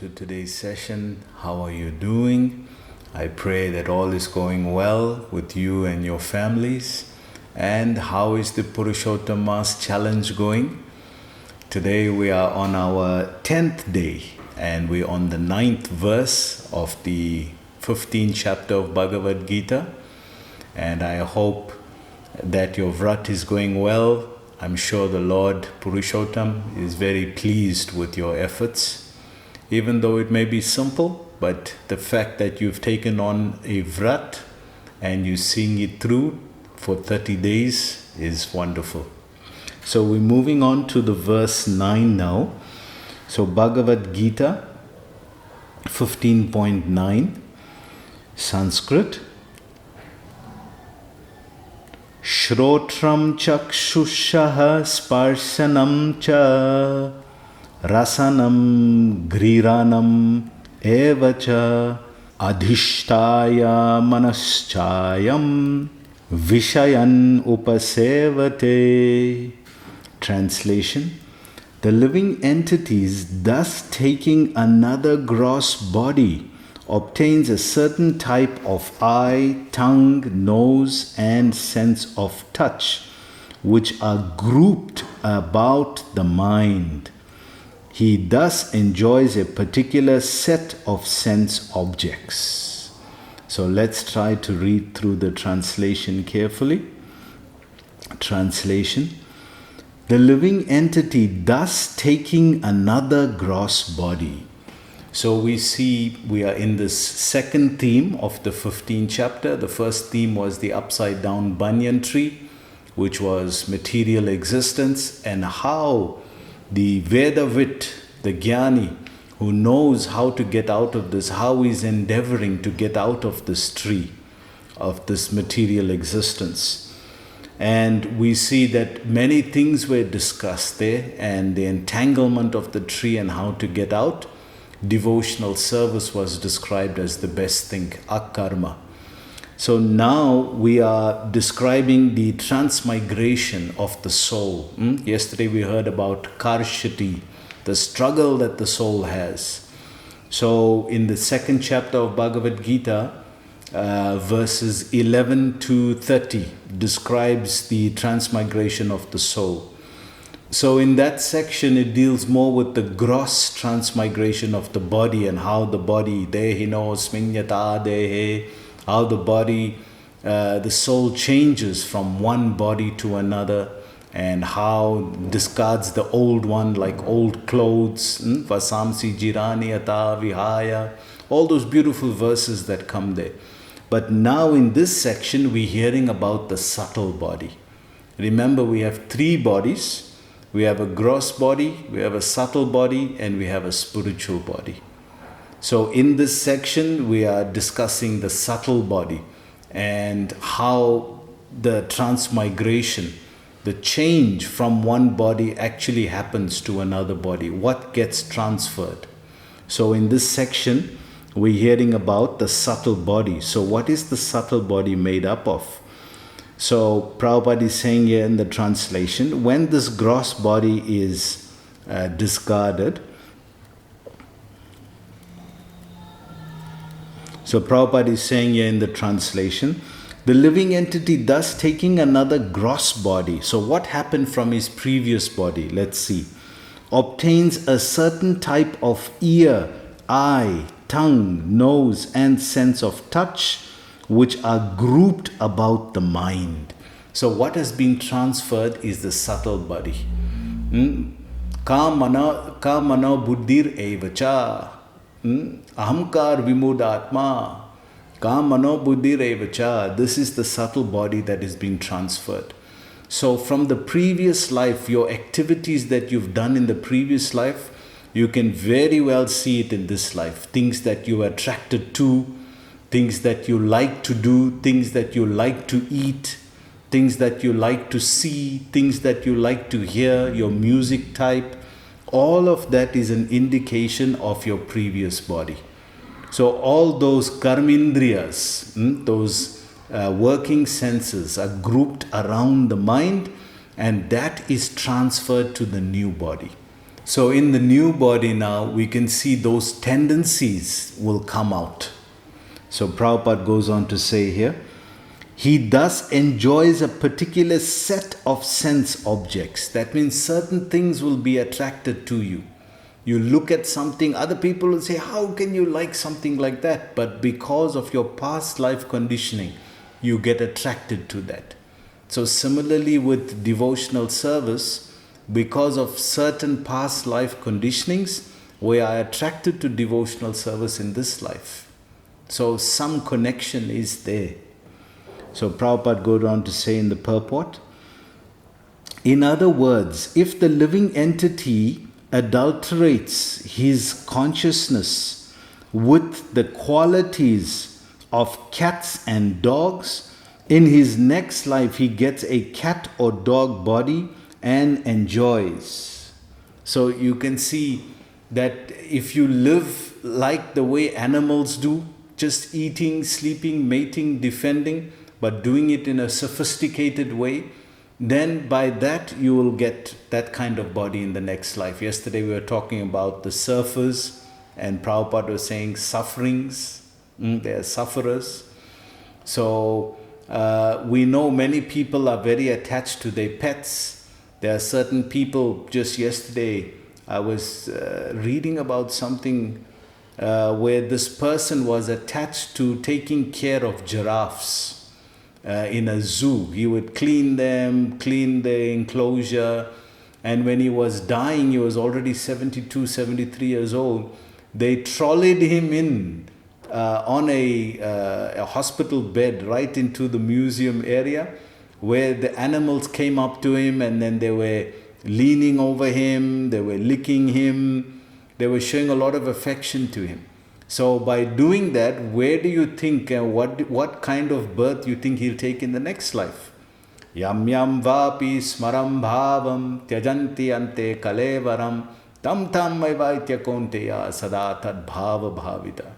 to today's session. How are you doing? I pray that all is going well with you and your families. And how is the Purushotam Maas challenge going? Today we are on our 10th day and we're on the 9th verse of the 15th chapter of Bhagavad Gita. And I hope that your vrat is going well. I'm sure the Lord Purushotam is very pleased with your efforts, even though it may be simple, but the fact that you've taken on a vrat and you're seeing it through for 30 days is wonderful. So we're moving on to the verse 9 now. So Bhagavad Gita 15.9 Sanskrit. Shrotram chakshushaha sparshanam cha rasanam griranam evacha adhishtaya manaschayam vishayan upasevate. Translation: the living entities, thus taking another gross body, obtains a certain type of eye, tongue, nose, and sense of touch, which are grouped about the mind. He thus enjoys a particular set of sense objects. So let's try to read through the translation carefully. Translation: the living entity thus taking another gross body. So we see we are in this second theme of the 15th chapter. The first theme was the upside down banyan tree, which was material existence, and how the Vedavit, the Jnani, who knows how to get out of this, how he's endeavoring to get out of this tree, of this material existence. And we see that many things were discussed there, and the entanglement of the tree and how to get out. Devotional service was described as the best thing, akarma. So now we are describing the transmigration of the soul. Yesterday we heard about karshati, the struggle that the soul has. So in the second chapter of Bhagavad Gita, verses 11 to 30 describes the transmigration of the soul. So in that section, it deals more with the gross transmigration of the body and how the body, dehino sminyata dehe, how the body, the soul changes from one body to another, and how discards the old one like old clothes, vasamsi jirani ata vihaya, all those beautiful verses that come there. But now in this section, we're hearing about the subtle body. Remember, we have three bodies. We have a gross body, we have a subtle body, and we have a spiritual body. So in this section, we are discussing the subtle body and how the transmigration, the change from one body actually happens to another body. What gets transferred? So in this section, we're hearing about the subtle body. So what is the subtle body made up of? So Prabhupada is saying here in the translation, when this gross body is discarded, so Prabhupada is saying here in the translation, the living entity thus taking another gross body. So what happened from his previous body? Let's see. Obtains a certain type of ear, eye, tongue, nose, and sense of touch, which are grouped about the mind. So what has been transferred is the subtle body. Kamana buddhir evacha. Ahamkar vimudatma. Kamano buddhir evacha. This is the subtle body that is being transferred. So from the previous life, your activities that you've done in the previous life, you can very well see it in this life. Things that you are attracted to, things that you like to do, things that you like to eat, things that you like to see, things that you like to hear, your music type. All of that is an indication of your previous body. So all those karmindriyas, those working senses are grouped around the mind, and that is transferred to the new body. So in the new body now, we can see those tendencies will come out. So Prabhupada goes on to say here, he thus enjoys a particular set of sense objects. That means certain things will be attracted to you. You look at something, other people will say, how can you like something like that? But because of your past life conditioning, you get attracted to that. So similarly with devotional service, because of certain past life conditionings, we are attracted to devotional service in this life. So some connection is there. So Prabhupada goes on to say in the purport, in other words, if the living entity adulterates his consciousness with the qualities of cats and dogs, in his next life he gets a cat or dog body and enjoys. So you can see that if you live like the way animals do, just eating, sleeping, mating, defending, but doing it in a sophisticated way, then by that you will get that kind of body in the next life. Yesterday we were talking about the surfers, and Prabhupada was saying sufferings, they are sufferers. So we know many people are very attached to their pets. There are certain people, just yesterday I was reading about something where this person was attached to taking care of giraffes in a zoo. He would clean them, clean the enclosure, and when he was dying, he was already 72, 73 years old, they trolleyed him in on a hospital bed right into the museum area, where the animals came up to him and then they were leaning over him, they were licking him, they were showing a lot of affection to him. So by doing that, where do you think, what kind of birth you think he'll take in the next life? Yam yam vapi smaram bhavam tyajanti ante kalevaram tam tam maivaitya konteya sada tad bhava bhavita.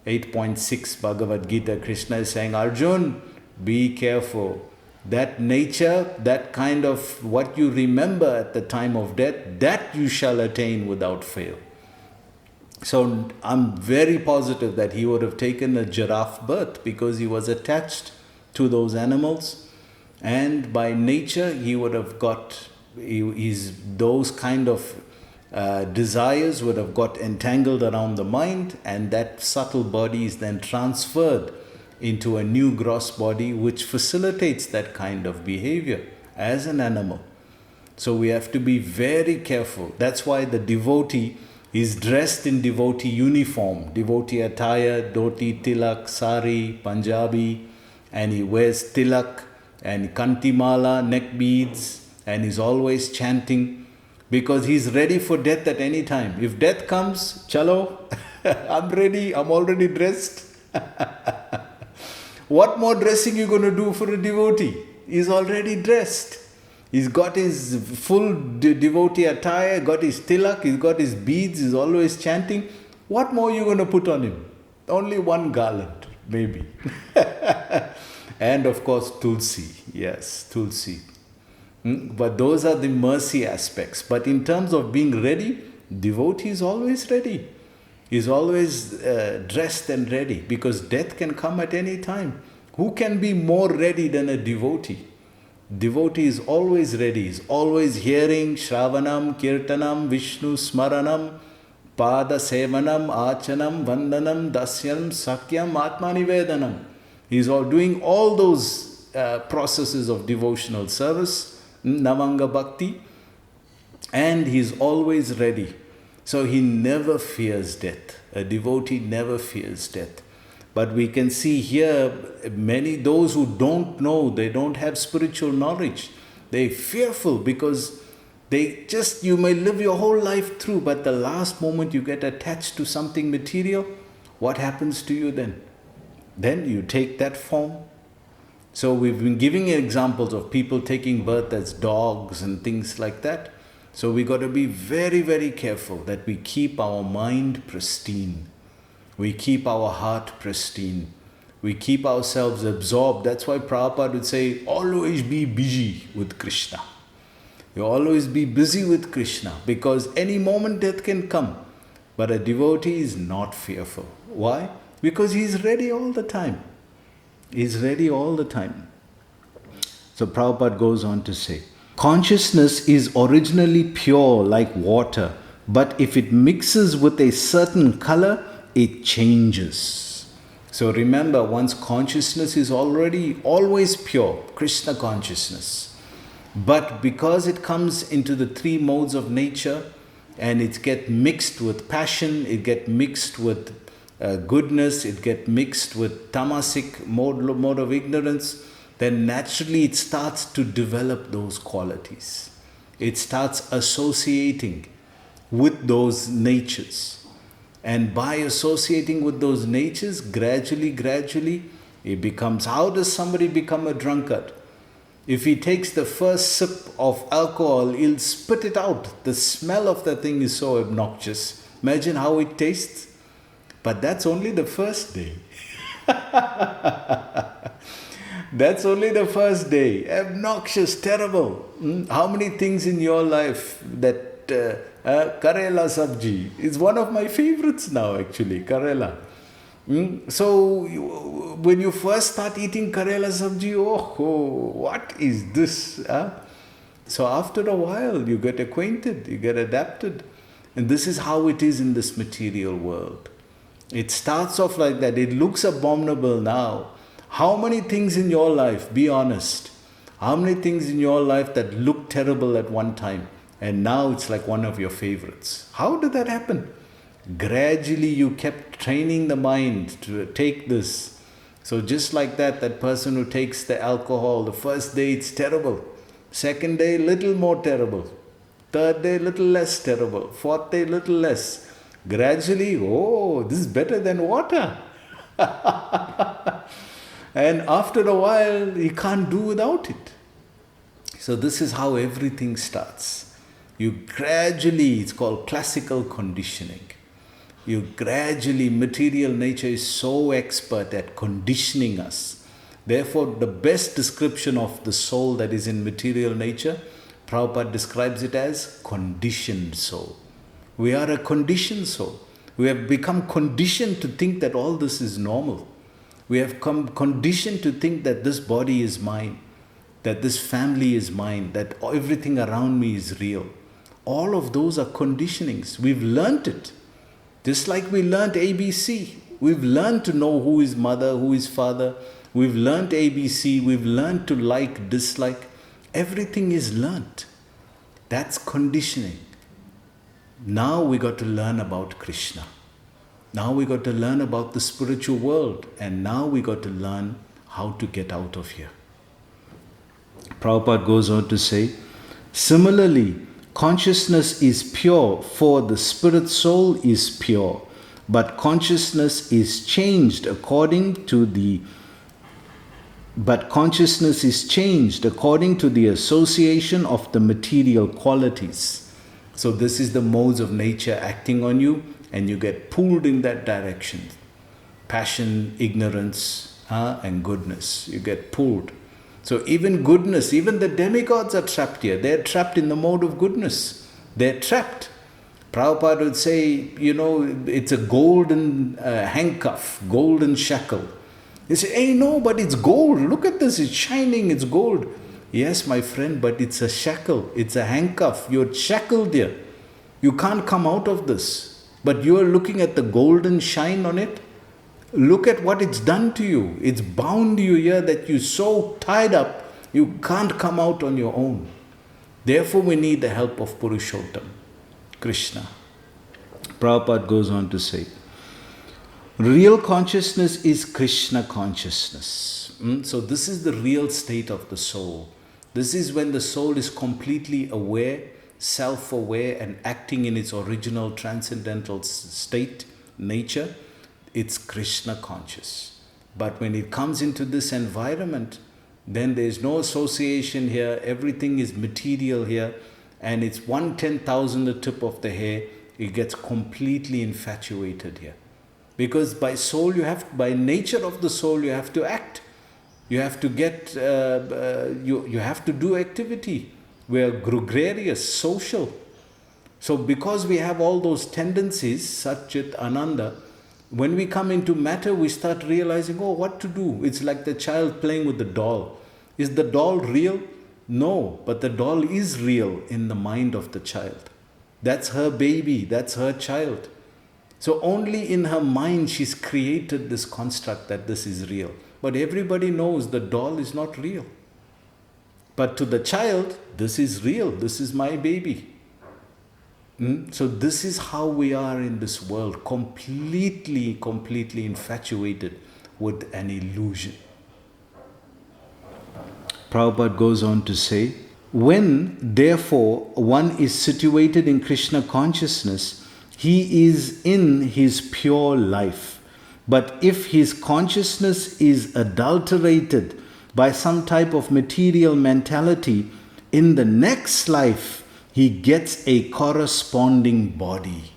8.6 Bhagavad Gita, Krishna is saying, Arjun, be careful. That nature, that kind of what you remember at the time of death, that you shall attain without fail. So I'm very positive that he would have taken a giraffe birth because he was attached to those animals, and by nature he would have got those kind of desires would have got entangled around the mind, and that subtle body is then transferred into a new gross body which facilitates that kind of behavior as an animal. So we have to be very careful. That's why the devotee is dressed in devotee uniform, devotee attire, dhoti, tilak, sari, Punjabi, and he wears tilak and kantimala, neck beads, and he's always chanting because he's ready for death at any time. If death comes, chalo, I'm ready, I'm already dressed. What more dressing you going to do for a devotee? He's already dressed. He's got his full devotee attire, got his tilak, he's got his beads, he's always chanting. What more are you going to put on him? Only one garland, maybe. And of course, tulsi. Yes, tulsi. But those are the mercy aspects. But in terms of being ready, devotee is always ready. He's always dressed and ready because death can come at any time. Who can be more ready than a devotee? Devotee is always ready. He's always hearing Shravanam, Kirtanam, Vishnu Smaranam, Pada Sevanam, Achanam, Vandanam, Dasyam, Sakyam, Atmanivedanam. He's all doing all those processes of devotional service, Navanga Bhakti, and he's always ready. So he never fears death. A devotee never fears death. But we can see here many, those who don't know, they don't have spiritual knowledge. They're fearful because you may live your whole life through, but the last moment you get attached to something material, what happens to you then? Then you take that form. So we've been giving examples of people taking birth as dogs and things like that. So we got to be very, very careful that we keep our mind pristine. We keep our heart pristine. We keep ourselves absorbed. That's why Prabhupada would say, always be busy with Krishna. You always be busy with Krishna, because any moment death can come. But a devotee is not fearful. Why? Because he is ready all the time. He is ready all the time. So Prabhupada goes on to say, consciousness is originally pure like water, but if it mixes with a certain color, it changes. So remember, one's consciousness is already always pure, Krishna consciousness. But because it comes into the three modes of nature, and it gets mixed with passion, it gets mixed with goodness, it gets mixed with tamasic mode of ignorance, then naturally it starts to develop those qualities. It starts associating with those natures. And by associating with those natures, gradually, it becomes, how does somebody become a drunkard? If he takes the first sip of alcohol, he'll spit it out. The smell of the thing is so obnoxious. Imagine how it tastes. But that's only the first day. That's only the first day. Obnoxious, terrible. How many things in your life that Karela sabji is one of my favorites now, actually, Karela. So when you first start eating Karela sabji, oh, what is this? So after a while, you get acquainted, you get adapted. And this is how it is in this material world. It starts off like that. It looks abominable now. How many things in your life, be honest, how many things in your life that looked terrible at one time, and now it's like one of your favorites? How did that happen? Gradually you kept training the mind to take this. So just like that person who takes the alcohol, the first day it's terrible. Second day, little more terrible. Third day, little less terrible. Fourth day, little less. Gradually, oh, this is better than water. And after a while, you can't do without it. So this is how everything starts. You gradually, it's called classical conditioning. You gradually, material nature is so expert at conditioning us. Therefore, the best description of the soul that is in material nature, Prabhupada describes it as conditioned soul. We are a conditioned soul. We have become conditioned to think that all this is normal. We have come conditioned to think that this body is mine, that this family is mine, that everything around me is real. All of those are conditionings. We've learnt it. Just like we learnt ABC. We've learned to know who is mother, who is father. We've learnt ABC. We've learned to like, dislike. Everything is learnt. That's conditioning. Now we got to learn about Krishna. Now we got to learn about the spiritual world. And now we got to learn how to get out of here. Prabhupada goes on to say, similarly, consciousness is pure, for the spirit soul is pure, but consciousness is changed according to the association of the material qualities. So this is the modes of nature acting on you, and you get pulled in that direction. Passion, ignorance, and goodness. You get pulled. So even goodness, even the demigods are trapped here. They're trapped in the mode of goodness. They're trapped. Prabhupada would say, it's a golden handcuff, golden shackle. They say, hey, no, but it's gold. Look at this, it's shining, it's gold. Yes, my friend, but it's a shackle, it's a handcuff. You're shackled here. You can't come out of this. But you're looking at the golden shine on it. Look at what it's done to you. It's bound you here that you're so tied up, you can't come out on your own. Therefore, we need the help of Purushotam, Krishna. Prabhupada goes on to say, real consciousness is Krishna consciousness. So this is the real state of the soul. This is when the soul is completely aware, self-aware, and acting in its original transcendental state, nature. It's Krishna conscious. But when it comes into this environment, then there's no association here. Everything is material here. And it's 1/10,000 the tip of the hair. It gets completely infatuated here. Because by nature of the soul, you have to act. You have to you have to do activity. We are gregarious, social. So because we have all those tendencies, Satchit, Ananda, when we come into matter, we start realizing, oh, what to do? It's like the child playing with the doll. Is the doll real? No, but the doll is real in the mind of the child. That's her baby, that's her child. So only in her mind she's created this construct that this is real. But everybody knows the doll is not real. But to the child, this is real, this is my baby. So this is how we are in this world, completely infatuated with an illusion. Prabhupada goes on to say, when therefore one is situated in Krishna consciousness, he is in his pure life. But if his consciousness is adulterated by some type of material mentality, in the next life, he gets a corresponding body.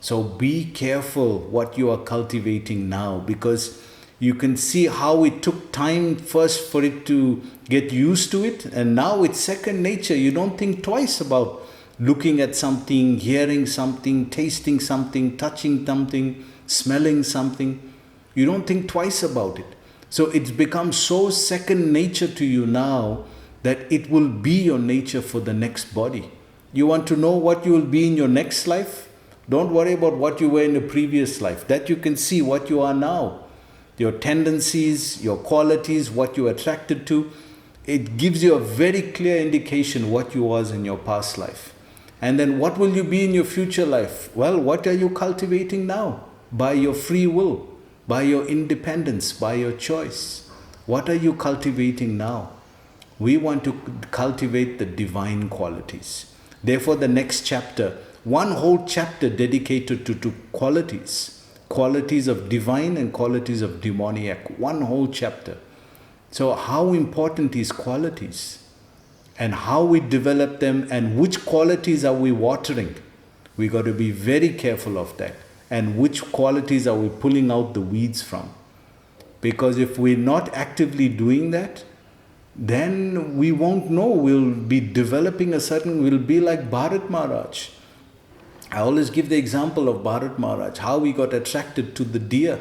So be careful what you are cultivating now, because you can see how it took time first for it to get used to it, and now it's second nature. You don't think twice about looking at something, hearing something, tasting something, touching something, smelling something. You don't think twice about it. So it's become so second nature to you now that it will be your nature for the next body. You want to know what you will be in your next life? Don't worry about what you were in the previous life. That you can see what you are now. Your tendencies, your qualities, what you are attracted to. It gives you a very clear indication what you was in your past life. And then what will you be in your future life? Well, what are you cultivating now? By your free will, by your independence, by your choice. What are you cultivating now? We want to cultivate the divine qualities. Therefore, the next chapter, one whole chapter dedicated to qualities. Qualities of divine and qualities of demoniac. One whole chapter. So how important is qualities? And how we develop them, and which qualities are we watering? We got to be very careful of that. And which qualities are we pulling out the weeds from? Because if we're not actively doing that, then we won't know. We'll be developing we'll be like Bharat Maharaj. I always give the example of Bharat Maharaj, how he got attracted to the deer.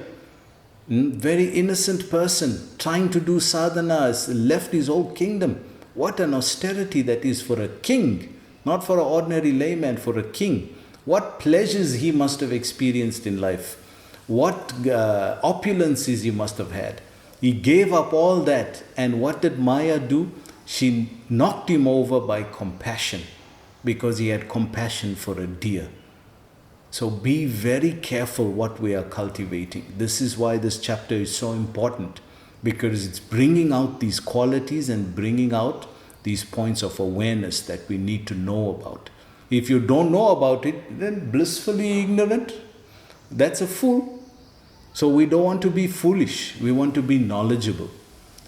Very innocent person, trying to do sadhanas, left his whole kingdom. What an austerity that is for a king, not for an ordinary layman, for a king. What pleasures he must have experienced in life. What opulences he must have had. He gave up all that, and what did Maya do? She knocked him over by compassion, because he had compassion for a deer. So be very careful what we are cultivating. This is why this chapter is so important, because it's bringing out these qualities and bringing out these points of awareness that we need to know about. If you don't know about it, then blissfully ignorant, that's a fool. So we don't want to be foolish, we want to be knowledgeable.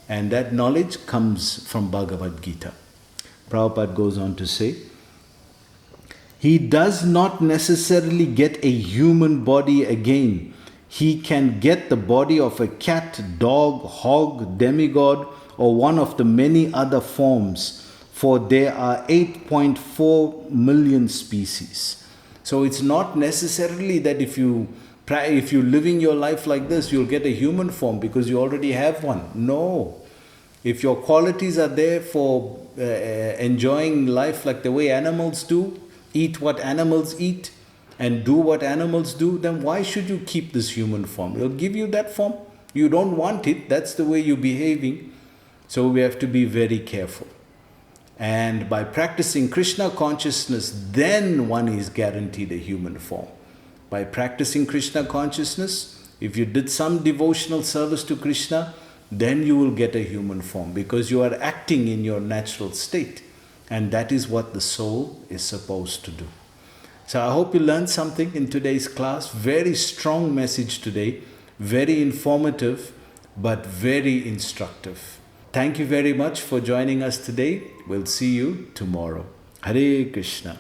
And that knowledge comes from Bhagavad Gita. Prabhupada goes on to say, he does not necessarily get a human body again. He can get the body of a cat, dog, hog, demigod, or one of the many other forms, for there are 8.4 million species. So it's not necessarily that if you're living your life like this, you'll get a human form because you already have one. No. If your qualities are there for enjoying life like the way animals do, eat what animals eat, and do what animals do, then why should you keep this human form? It'll give you that form. You don't want it. That's the way you're behaving. So we have to be very careful. And by practicing Krishna consciousness, then one is guaranteed a human form. By practicing Krishna consciousness, if you did some devotional service to Krishna, then you will get a human form, because you are acting in your natural state. And that is what the soul is supposed to do. So I hope you learned something in today's class. Very strong message today. Very informative, but very instructive. Thank you very much for joining us today. We'll see you tomorrow. Hare Krishna.